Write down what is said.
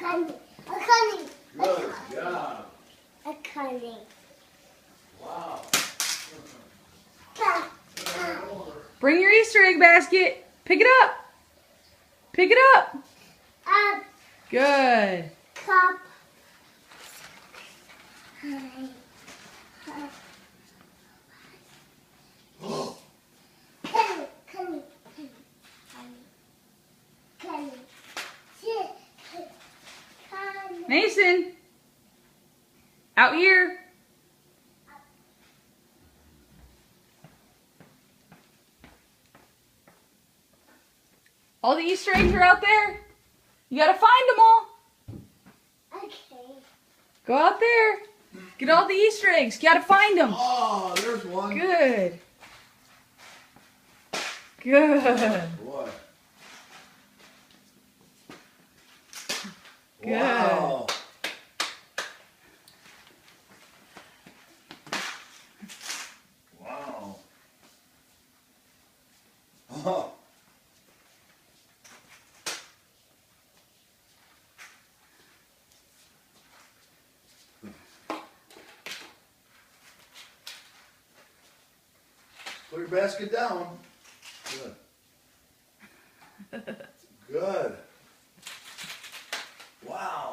cunning. A cunning. Good job. A cunning. Wow. Bring your Easter egg basket. Pick it up. Pick it up. Up. Good. Cup. Cunning. Cunning. Cunning. Cunning. Mason. Out here. All the Easter eggs are out there. You gotta find them all. Okay. Go out there. Get all the Easter eggs. You gotta find them. Oh, there's one. Good. Good. Boy. Good. Wow. Wow. Oh. Put your basket down. Good. Good. Wow.